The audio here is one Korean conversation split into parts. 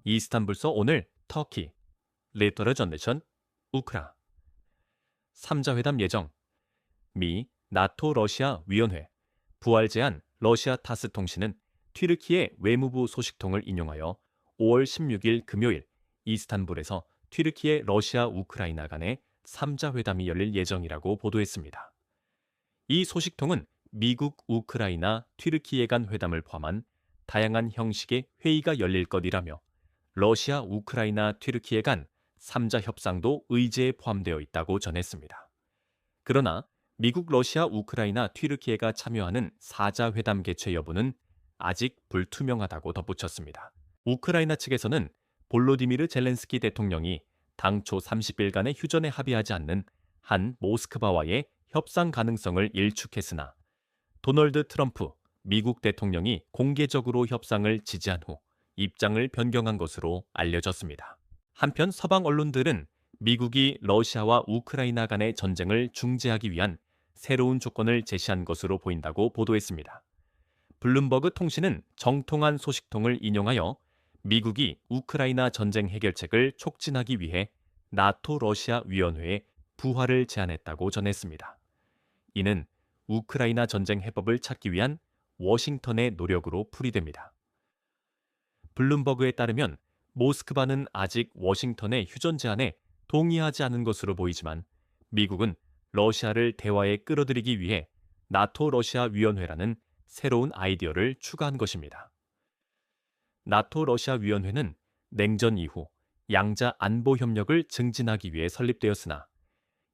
이스탄불서 오늘 터키, 레터러 전내션, 우크라. 3자 회담 예정. 미, 나토 러시아 위원회. 부활 제안 러시아 타스 통신은 튀르키예 외무부 소식통을 인용하여 5월 16일 금요일 이스탄불에서 튀르키예 러시아 우크라이나 간의 3자 회담이 열릴 예정이라고 보도했습니다. 이 소식통은 미국, 우크라이나, 튀르키예 간 회담을 포함한 다양한 형식의 회의가 열릴 것이라며 러시아, 우크라이나, 튀르키예 간 3자 협상도 의제에 포함되어 있다고 전했습니다. 그러나 미국, 러시아, 우크라이나, 튀르키예가 참여하는 4자 회담 개최 여부는 아직 불투명하다고 덧붙였습니다. 우크라이나 측에서는 볼로디미르 젤렌스키 대통령이 당초 30일간의 휴전에 합의하지 않는 한 모스크바와의 협상 가능성을 일축했으나 도널드 트럼프 미국 대통령이 공개적으로 협상을 지지한 후 입장을 변경한 것으로 알려졌습니다. 한편 서방 언론들은 미국이 러시아와 우크라이나 간의 전쟁을 중재하기 위한 새로운 조건을 제시한 것으로 보인다고 보도했습니다. 블룸버그 통신은 정통한 소식통을 인용하여 미국이 우크라이나 전쟁 해결책을 촉진하기 위해 나토 러시아 위원회에 부활을 제안했다고 전했습니다. 이는 우크라이나 전쟁 해법을 찾기 위한 워싱턴의 노력으로 풀이됩니다. 블룸버그에 따르면 모스크바는 아직 워싱턴의 휴전 제안에 동의하지 않은 것으로 보이지만 미국은 러시아를 대화에 끌어들이기 위해 나토 러시아 위원회라는 새로운 아이디어를 추가한 것입니다. 나토 러시아 위원회는 냉전 이후 양자 안보 협력을 증진하기 위해 설립되었으나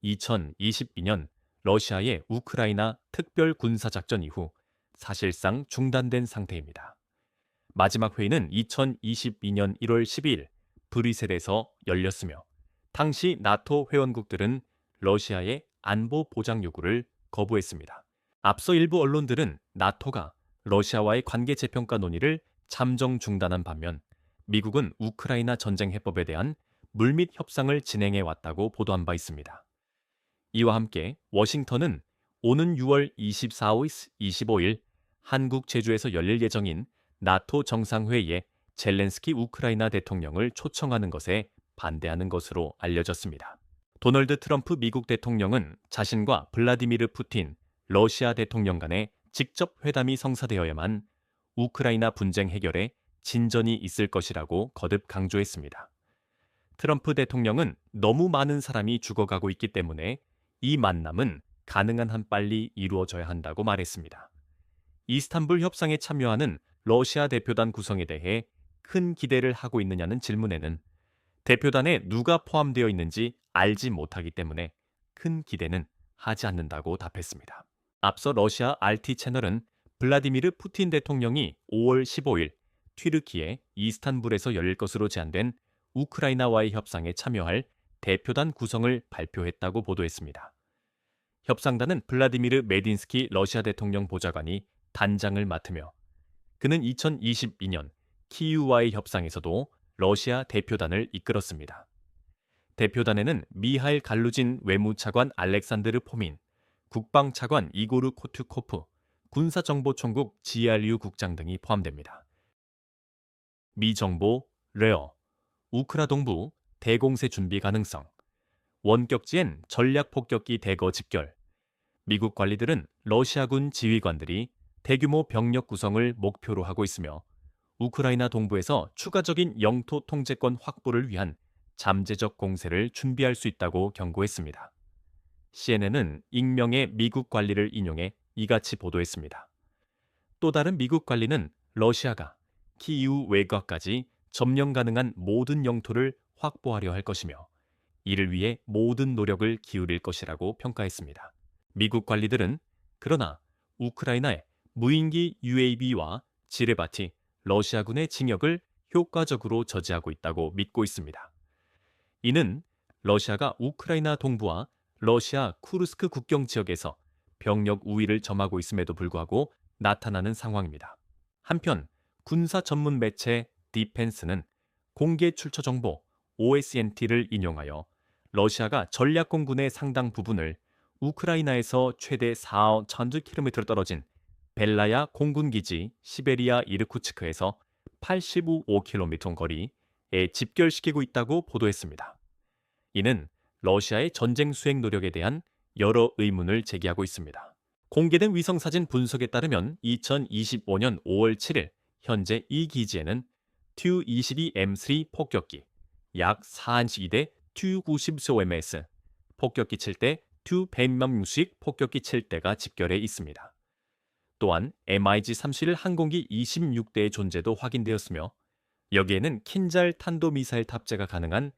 2022년 러시아의 우크라이나 특별 군사작전 이후 사실상 중단된 상태입니다. 마지막 회의는 2022년 1월 12일 브뤼셀에서 열렸으며 당시 나토 회원국들은 러시아의 안보 보장 요구를 거부했습니다. 앞서 일부 언론들은 나토가 러시아와의 관계 재평가 논의를 잠정 중단한 반면 미국은 우크라이나 전쟁 해법에 대한 물밑 협상을 진행해 왔다고 보도한 바 있습니다. 이와 함께 워싱턴은 오는 6월 24일, 25일 한국 제주에서 열릴 예정인 나토 정상회의에 젤렌스키 우크라이나 대통령을 초청하는 것에 반대하는 것으로 알려졌습니다. 도널드 트럼프 미국 대통령은 자신과 블라디미르 푸틴 러시아 대통령 간의 직접 회담이 성사되어야만 우크라이나 분쟁 해결에 진전이 있을 것이라고 거듭 강조했습니다. 트럼프 대통령은 너무 많은 사람이 죽어가고 있기 때문에 이 만남은 가능한 한 빨리 이루어져야 한다고 말했습니다. 이스탄불 협상에 참여하는 러시아 대표단 구성에 대해 큰 기대를 하고 있느냐는 질문에는 대표단에 누가 포함되어 있는지 알지 못하기 때문에 큰 기대는 하지 않는다고 답했습니다. 앞서 러시아 RT 채널은 블라디미르 푸틴 대통령이 5월 15일 튀르키예 이스탄불에서 열릴 것으로 제안된 우크라이나와의 협상에 참여할 대표단 구성을 발표했다고 보도했습니다. 협상단은 블라디미르 메딘스키 러시아 대통령 보좌관이 단장을 맡으며 그는 2022년 키이우와의 협상에서도 러시아 대표단을 이끌었습니다. 대표단에는 미하일 갈루진 외무차관 알렉산드르 포민, 국방차관 이고르 코투코프, 군사정보총국 지알리우 국장 등이 포함됩니다. 미 정보, 레어, 우크라 동부, 대공세 준비 가능성, 원격지엔 전략폭격기 대거 집결, 미국 관리들은 러시아군 지휘관들이 대규모 병력 구성을 목표로 하고 있으며 우크라이나 동부에서 추가적인 영토 통제권 확보를 위한 잠재적 공세를 준비할 수 있다고 경고했습니다. CNN은 익명의 미국 관리를 인용해 이같이 보도했습니다. 또 다른 미국 관리는 러시아가 키이우 외곽까지 점령 가능한 모든 영토를 확보하려 할 것이며 이를 위해 모든 노력을 기울일 것이라고 평가했습니다. 미국 관리들은 그러나 우크라이나의 무인기 UAV와 지뢰밭이 러시아군의 진격을 효과적으로 저지하고 있다고 믿고 있습니다. 이는 러시아가 우크라이나 동부와 러시아 쿠르스크 국경 지역에서 병력 우위를 점하고 있음에도 불구하고 나타나는 상황입니다. 한편 군사 전문 매체 디펜스는 공개 출처 정보 OSNT를 인용하여 러시아가 전략공군의 상당 부분을 우크라이나에서 최대 4,000km 떨어진 벨라야 공군기지 시베리아 이르쿠츠크에서 85km 거리 집결시키고 있다고 보도했습니다. 이는 러시아의 전쟁 수행 노력에 대한 여러 의문을 제기하고 있습니다. 공개된 위성사진 분석에 따르면 2025년 5월 7일 현재 이 기지에는 Tu-22M3 폭격기, 약 4인치기대 Tu-90SOMS, 폭격기 7대, Tu-100명씩 폭격기 7대가 집결해 있습니다. 또한 MiG-31 항공기 26대의 존재도 확인되었으며 여기에는 킨잘 탄도미사일 탑재가 가능한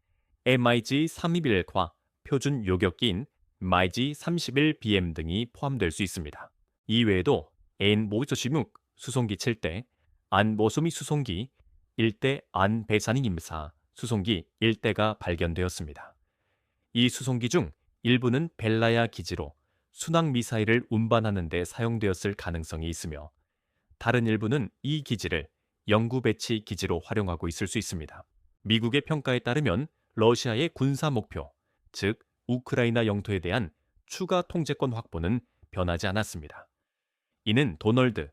MiG-31과 표준 요격기인 MiG-31BM 등이 포함될 수 있습니다. 이외에도 N-모이토시묵 수송기 7대, 안보소미 수송기 1대 안배산인 임사 수송기 1대가 발견되었습니다. 이 수송기 중 일부는 벨라야 기지로 순항 미사일을 운반하는 데 사용되었을 가능성이 있으며 다른 일부는 이 기지를 영구 배치 기지로 활용하고 있을 수 있습니다. 미국의 평가에 따르면 러시아의 군사 목표, 즉 우크라이나 영토에 대한 추가 통제권 확보는 변하지 않았습니다. 이는 도널드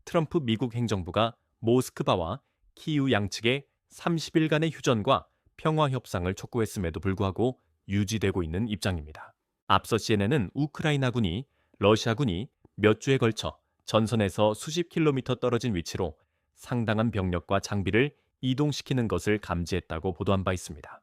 트럼프 미국 행정부가 모스크바와 키이우 양측의 30일간의 휴전과 평화 협상을 촉구했음에도 불구하고 유지되고 있는 입장입니다. 앞서 CNN은 우크라이나군이 러시아군이 몇 주에 걸쳐 전선에서 수십 킬로미터 떨어진 위치로 상당한 병력과 장비를 이동시키는 것을 감지했다고 보도한 바 있습니다.